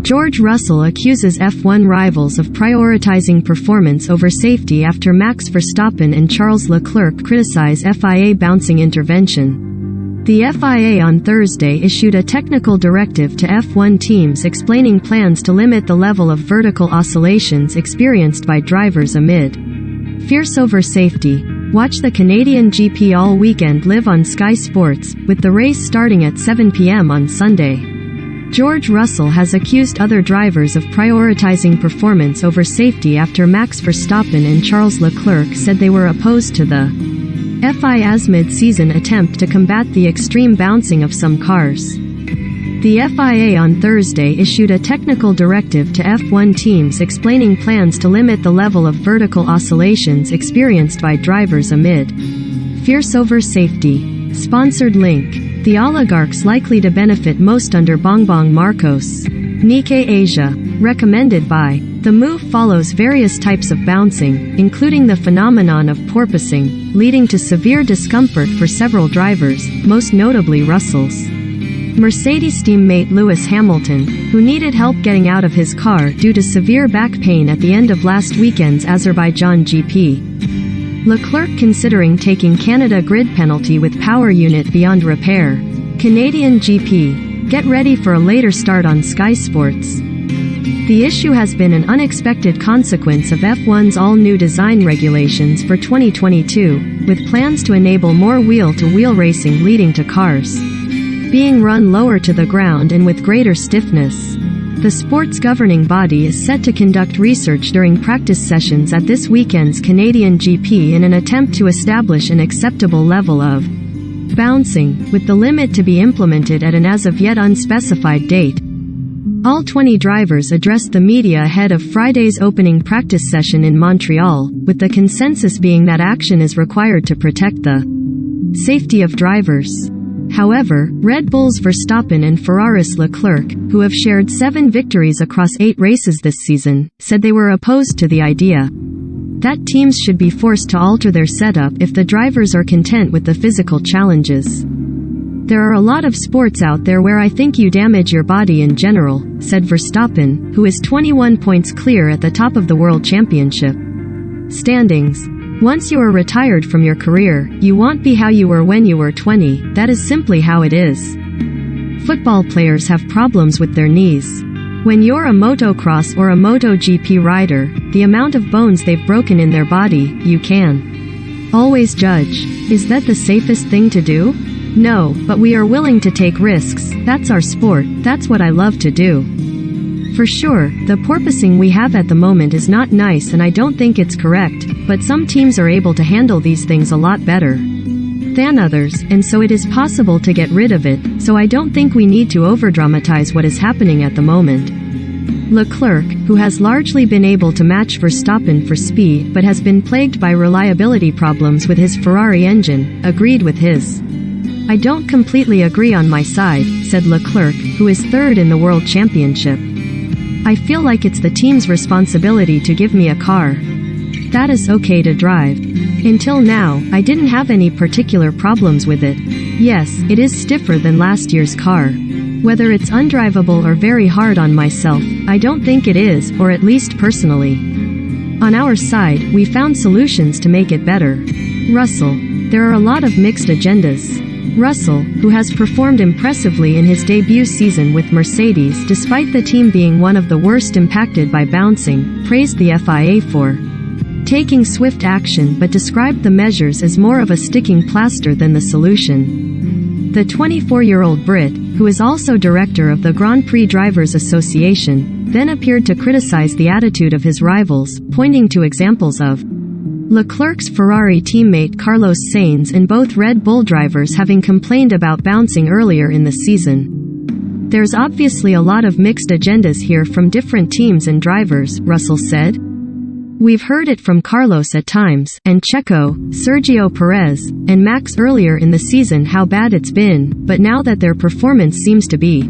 George Russell accuses F1 rivals of prioritizing performance over safety after Max Verstappen and Charles Leclerc criticize FIA bouncing intervention. The FIA on Thursday issued a technical directive to F1 teams explaining plans to limit the level of vertical oscillations experienced by drivers amid fears over safety. Watch the Canadian GP all weekend live on Sky Sports, with the race starting at 7 p.m. on Sunday. George Russell has accused other drivers of prioritizing performance over safety after Max Verstappen and Charles Leclerc said they were opposed to the FIA's mid-season attempt to combat the extreme bouncing of some cars. The FIA on Thursday issued a technical directive to F1 teams explaining plans to limit the level of vertical oscillations experienced by drivers amid fears over safety. Sponsored link. The oligarchs likely to benefit most under Bongbong Marcos. Nikkei Asia. Recommended by. The move follows various types of bouncing, including the phenomenon of porpoising, leading to severe discomfort for several drivers, most notably Russell's Mercedes teammate Lewis Hamilton, who needed help getting out of his car due to severe back pain at the end of last weekend's Azerbaijan GP. Leclerc considering taking Canada grid penalty with power unit beyond repair. Canadian GP. Get ready for a later start on Sky Sports. The issue has been an unexpected consequence of F1's all-new design regulations for 2022, with plans to enable more wheel-to-wheel racing leading to cars being run lower to the ground and with greater stiffness. The sport's governing body is set to conduct research during practice sessions at this weekend's Canadian GP in an attempt to establish an acceptable level of bouncing, with the limit to be implemented at an as-of-yet unspecified date. All 20 drivers addressed the media ahead of Friday's opening practice session in Montreal, with the consensus being that action is required to protect the safety of drivers. However, Red Bull's Verstappen and Ferrari's Leclerc, who have shared 7 victories across 8 races this season, said they were opposed to the idea that teams should be forced to alter their setup if the drivers are content with the physical challenges. There are a lot of sports out there where I think you damage your body in general, said Verstappen, who is 21 points clear at the top of the World Championship standings. Once you are retired from your career, you won't be how you were when you were 20, that is simply how it is. Football players have problems with their knees. When you're a motocross or a MotoGP rider, the amount of bones they've broken in their body, you can always judge. Is that the safest thing to do? No, but we are willing to take risks. That's our sport, that's what I love to do. For sure, the porpoising we have at the moment is not nice and I don't think it's correct, but some teams are able to handle these things a lot better than others, and so it is possible to get rid of it, so I don't think we need to overdramatize what is happening at the moment. Leclerc, who has largely been able to match Verstappen for speed but has been plagued by reliability problems with his Ferrari engine, agreed with his. I don't completely agree on my side, said Leclerc, who is third in the World Championship. I feel like it's the team's responsibility to give me a car that is okay to drive. Until now, I didn't have any particular problems with it. Yes, it is stiffer than last year's car. Whether it's undrivable or very hard on myself, I don't think it is, or at least personally. On our side, we found solutions to make it better. Russell. There are a lot of mixed agendas. Russell, who has performed impressively in his debut season with Mercedes despite the team being one of the worst impacted by bouncing, praised the FIA for taking swift action but described the measures as more of a sticking plaster than the solution. The 24-year-old Brit, who is also director of the Grand Prix Drivers Association, then appeared to criticize the attitude of his rivals, pointing to examples of Leclerc's Ferrari teammate Carlos Sainz and both Red Bull drivers having complained about bouncing earlier in the season. There's obviously a lot of mixed agendas here from different teams and drivers, Russell said. We've heard it from Carlos at times, and Checo, Sergio Perez, and Max earlier in the season how bad it's been, but now that their performance seems to be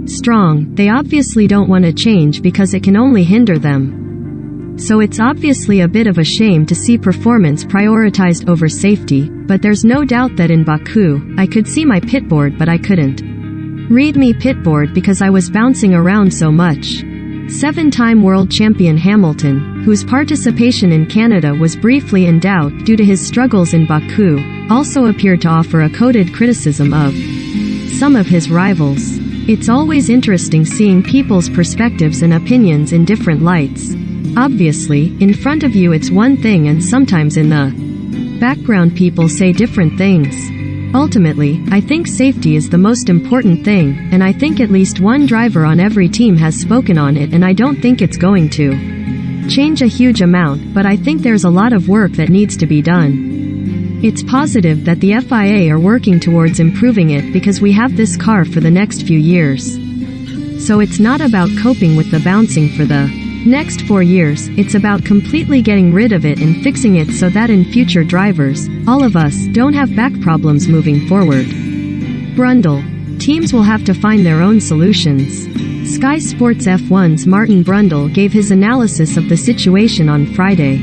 strong, they obviously don't want to change because it can only hinder them. So it's obviously a bit of a shame to see performance prioritized over safety, but there's no doubt that in Baku, I could see my pitboard but I couldn't Read me pitboard because I was bouncing around so much. 7-time world champion Hamilton, whose participation in Canada was briefly in doubt due to his struggles in Baku, also appeared to offer a coded criticism of some of his rivals. It's always interesting seeing people's perspectives and opinions in different lights. Obviously, in front of you it's one thing and sometimes in the background people say different things. Ultimately, I think safety is the most important thing, and I think at least one driver on every team has spoken on it, and I don't think it's going to change a huge amount, but I think there's a lot of work that needs to be done. It's positive that the FIA are working towards improving it because we have this car for the next few years. So it's not about coping with the bouncing for the next 4 years, it's about completely getting rid of it and fixing it so that in future drivers, all of us, don't have back problems moving forward. Brundle. Teams will have to find their own solutions. Sky Sports F1's Martin Brundle gave his analysis of the situation on Friday.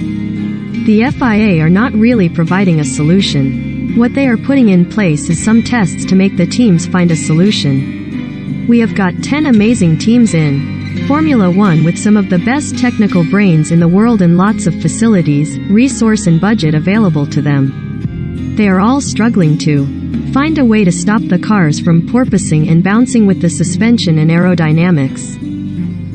The FIA are not really providing a solution. What they are putting in place is some tests to make the teams find a solution. We have got 10 amazing teams in Formula One with some of the best technical brains in the world and lots of facilities, resource and budget available to them. They are all struggling to find a way to stop the cars from porpoising and bouncing with the suspension and aerodynamics.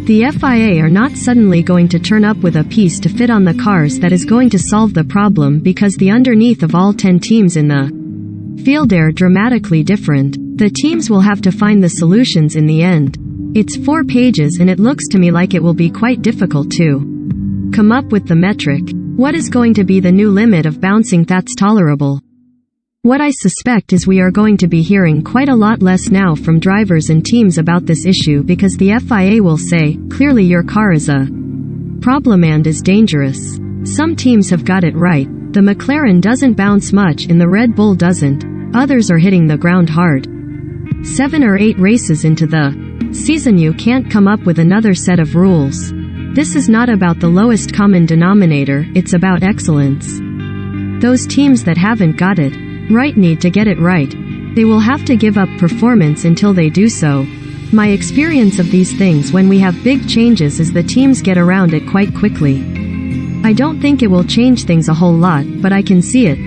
The FIA are not suddenly going to turn up with a piece to fit on the cars that is going to solve the problem because the underneath of all 10 teams in the field are dramatically different. The teams will have to find the solutions in the end. It's 4 pages and it looks to me like it will be quite difficult to come up with the metric. What is going to be the new limit of bouncing that's tolerable? What I suspect is we are going to be hearing quite a lot less now from drivers and teams about this issue because the FIA will say, clearly your car is a problem and is dangerous. Some teams have got it right. The McLaren doesn't bounce much and the Red Bull doesn't. Others are hitting the ground hard. 7 or 8 races into the season you can't come up with another set of rules. This is not about the lowest common denominator, it's about excellence. Those teams that haven't got it right need to get it right. They will have to give up performance until they do so. My experience of these things when we have big changes is the teams get around it quite quickly. I don't think it will change things a whole lot, but I can see it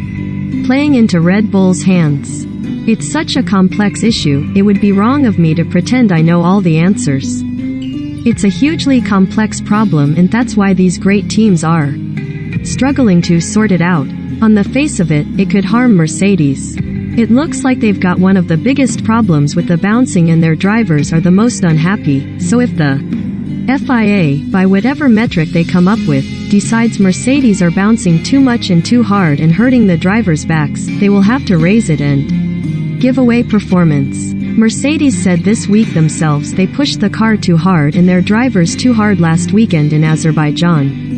playing into Red Bull's hands. It's such a complex issue, it would be wrong of me to pretend I know all the answers. It's a hugely complex problem and that's why these great teams are struggling to sort it out. On the face of it, it could harm Mercedes. It looks like they've got one of the biggest problems with the bouncing and their drivers are the most unhappy, so if the FIA, by whatever metric they come up with, decides Mercedes are bouncing too much and too hard and hurting the drivers' backs, they will have to raise it and give away performance. Mercedes said this week themselves they pushed the car too hard and their drivers too hard last weekend in Azerbaijan.